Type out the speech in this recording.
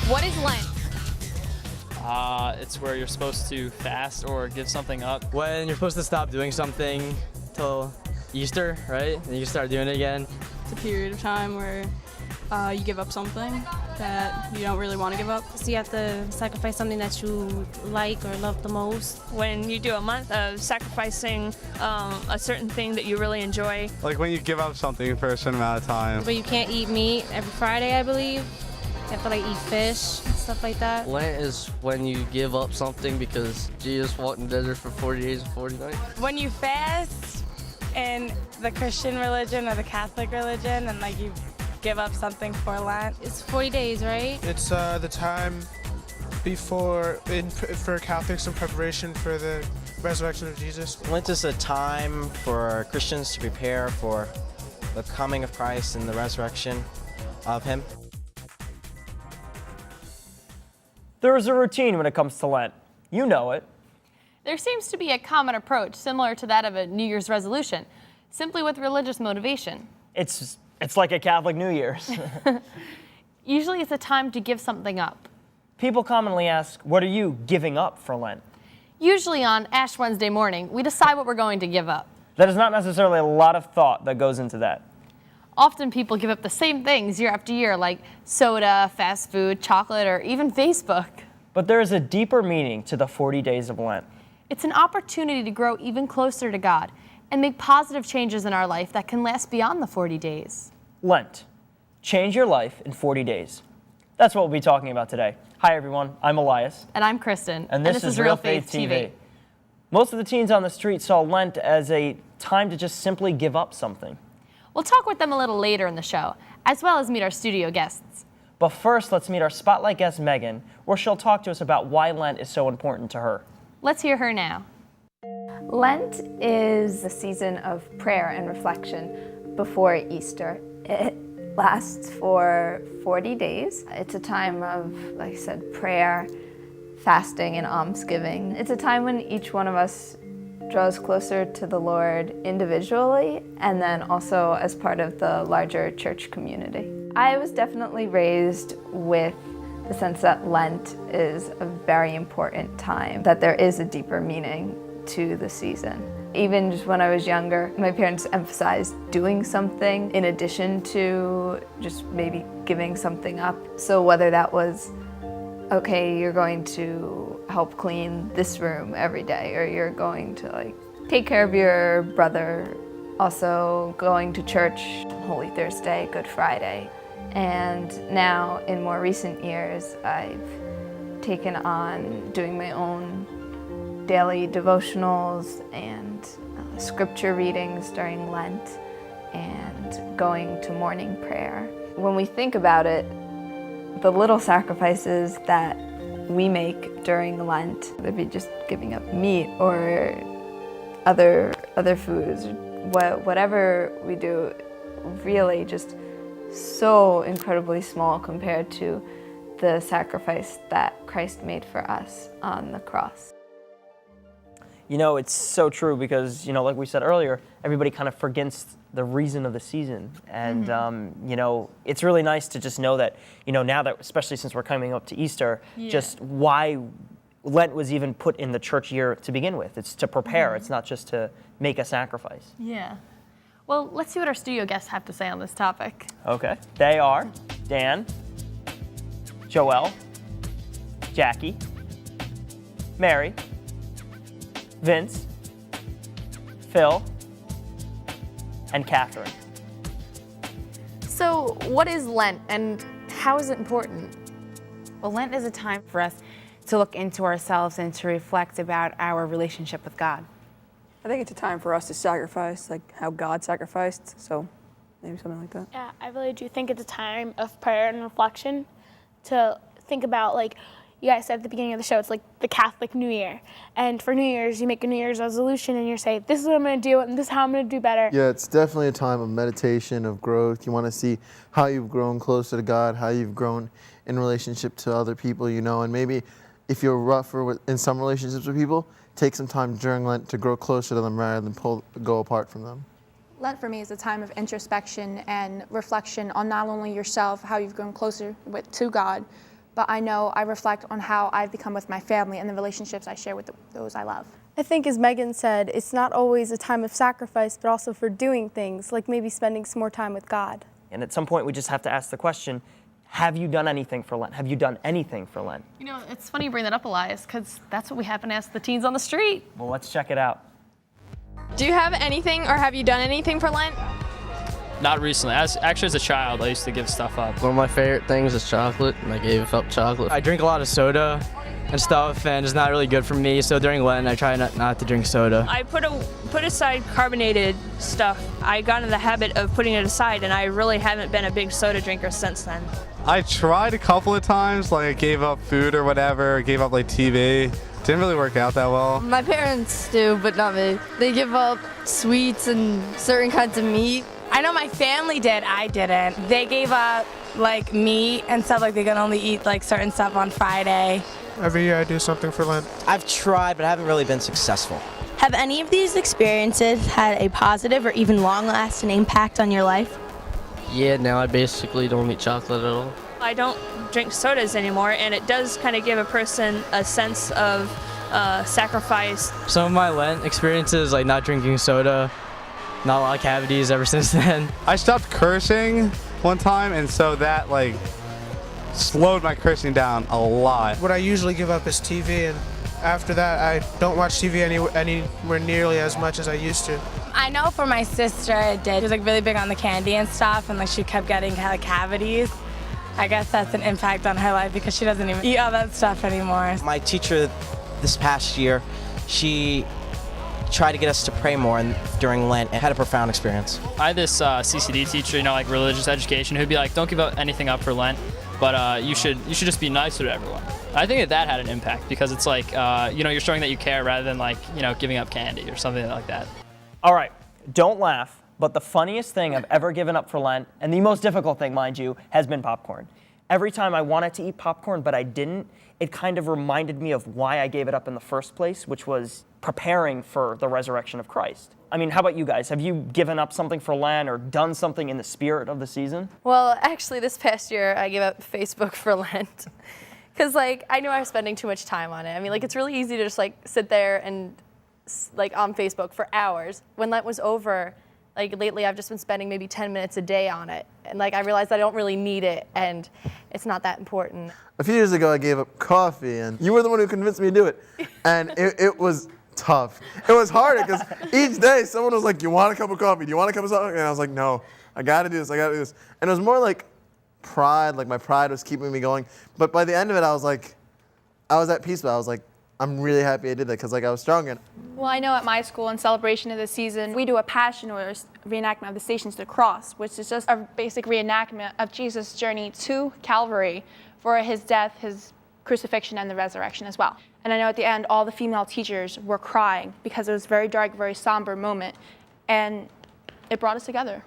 What is Lent? It's where you're supposed to fast or give something up. When you're supposed to stop doing something till Easter, right? And you start doing it again. It's a period of time where you give up something that you don't really want to give up. So you have to sacrifice something that you like or love the most. When you do a month of sacrificing a certain thing that you really enjoy. Like when you give up something for a certain amount of time. But you can't eat meat every Friday, I believe. You have to like eat fish and stuff like that. Lent is when you give up something because Jesus walked in the desert for 40 days and 40 nights. When you fast in the Christian religion or the Catholic religion and like you give up something for Lent. It's 40 days, right? It's the time for Catholics in preparation for the resurrection of Jesus. Lent is a time for Christians to prepare for the coming of Christ and the resurrection of Him. There is a routine when it comes to Lent. You know it. There seems to be a common approach similar to that of a New Year's resolution, simply with religious motivation. It's like a Catholic New Year's. Usually it's a time to give something up. People commonly ask, what are you giving up for Lent? Usually on Ash Wednesday morning, we decide what we're going to give up. That is not necessarily a lot of thought that goes into that. Often people give up the same things year after year, like soda, fast food, chocolate, or even Facebook. But there is a deeper meaning to the 40 days of Lent. It's an opportunity to grow even closer to God and make positive changes in our life that can last beyond the 40 days. Lent. Change your life in 40 days. That's what we'll be talking about today. Hi, everyone. I'm Elias. And I'm Kristen. And this is Real Faith TV. Most of the teens on the street saw Lent as a time to just simply give up something. We'll talk with them a little later in the show, as well as meet our studio guests. But first, let's meet our spotlight guest, Megan, where she'll talk to us about why Lent is so important to her. Let's hear her now. Lent is a season of prayer and reflection before Easter. It lasts for 40 days. It's a time of, like I said, prayer, fasting, and almsgiving. It's a time when each one of us draws closer to the Lord individually and then also as part of the larger church community. I was definitely raised with the sense that Lent is a very important time, that there is a deeper meaning to the season. Even just when I was younger, my parents emphasized doing something in addition to just maybe giving something up. So whether that was, okay, you're going to help clean this room every day, or you're going to like take care of your brother, also going to church Holy Thursday, Good Friday. And now in more recent years, I've taken on doing my own daily devotionals and scripture readings during Lent and going to morning prayer. When we think about it, the little sacrifices that we make during Lent, whether it be just giving up meat or other foods, whatever we do, really just so incredibly small compared to the sacrifice that Christ made for us on the cross. You know, it's so true because, you know, like we said earlier, everybody kind of forgets the reason of the season. And, you know, it's really nice to just know that, you know, now that, especially since we're coming up to Easter, just why Lent was even put in the church year to begin with. It's to prepare. It's not just to make a sacrifice. Yeah. Well, let's see what our studio guests have to say on this topic. Okay. They are Dan, Joelle, Jackie, Mary, Vince, Phil, and Catherine. So what is Lent and how is it important? Well, Lent is a time for us to look into ourselves and to reflect about our relationship with God. I think it's a time for us to sacrifice, like how God sacrificed, so maybe something like that. Yeah, I really do think it's a time of prayer and reflection to think about, like you guys said at the beginning of the show, it's like the Catholic New Year. And for New Year's, you make a New Year's resolution and you say, this is what I'm going to do and this is how I'm going to do better. Yeah, it's definitely a time of meditation, of growth. You want to see how you've grown closer to God, how you've grown in relationship to other people, you know, and maybe if you're rougher in some relationships with people, take some time during Lent to grow closer to them rather than go apart from them. Lent for me is a time of introspection and reflection on not only yourself, how you've grown closer to God, but I know I reflect on how I've become with my family and the relationships I share with those I love. I think, as Megan said, it's not always a time of sacrifice, but also for doing things, like maybe spending some more time with God. And at some point, we just have to ask the question, have you done anything for Lent? Have you done anything for Lent? You know, it's funny you bring that up, Elias, because that's what we happen to ask the teens on the street. Well, let's check it out. Do you have anything or have you done anything for Lent? Not recently. Actually, as a child, I used to give stuff up. One of my favorite things is chocolate, and I gave up chocolate. I drink a lot of soda and stuff, and it's not really good for me. So during Lent, I try not to drink soda. I put aside carbonated stuff. I got in the habit of putting it aside, and I really haven't been a big soda drinker since then. I tried a couple of times, like I gave up food or whatever, gave up like TV. Didn't really work out that well. My parents do, but not me. They give up sweets and certain kinds of meat. I know my family did, I didn't. They gave up like meat and stuff, like they can only eat like certain stuff on Friday. Every year I do something for Lent. I've tried, but I haven't really been successful. Have any of these experiences had a positive or even long-lasting impact on your life? Yeah, now I basically don't eat chocolate at all. I don't drink sodas anymore, and it does kind of give a person a sense of sacrifice. Some of my Lent experiences, like not drinking soda, not a lot of cavities ever since then. I stopped cursing one time, and so that like slowed my cursing down a lot. What I usually give up is TV, and after that I don't watch TV anywhere nearly as much as I used to. I know for my sister it did. She was like really big on the candy and stuff, and like she kept getting kind of cavities. I guess that's an impact on her life because she doesn't even eat all that stuff anymore. My teacher this past year, she tried to get us to pray more during Lent. It had a profound experience. I had this CCD teacher, you know, like religious education, who'd be like, don't give anything up for Lent, but you should just be nicer to everyone. I think that had an impact because it's like, you know, you're showing that you care rather than like, you know, giving up candy or something like that. All right, don't laugh, but the funniest thing I've ever given up for Lent, and the most difficult thing, mind you, has been popcorn. Every time I wanted to eat popcorn, but I didn't, it kind of reminded me of why I gave it up in the first place, which was preparing for the resurrection of Christ. I mean, how about you guys? Have you given up something for Lent or done something in the spirit of the season? Well, actually, this past year, I gave up Facebook for Lent. Because, like, I knew I was spending too much time on it. I mean, like, it's really easy to just, like, sit there and, like, on Facebook for hours. When Lent was over, like, lately I've just been spending maybe 10 minutes a day on it. And, like, I realized I don't really need it, and it's not that important. A few years ago, I gave up coffee, and you were the one who convinced me to do it. And it was tough. It was harder, because each day someone was like, you want a cup of coffee? Do you want a cup of coffee? And I was like, no, I got to do this, I got to do this. And it was more like pride, like my pride was keeping me going. But by the end of it, I was like, I was at peace, but I was like, I'm really happy I did that, because like I was strong. Well, I know at my school in celebration of the season, we do a passion or reenactment of the Stations to the Cross, which is just a basic reenactment of Jesus' journey to Calvary for his death, his crucifixion, and the resurrection as well. And I know at the end, all the female teachers were crying because it was a very dark, very somber moment, and it brought us together.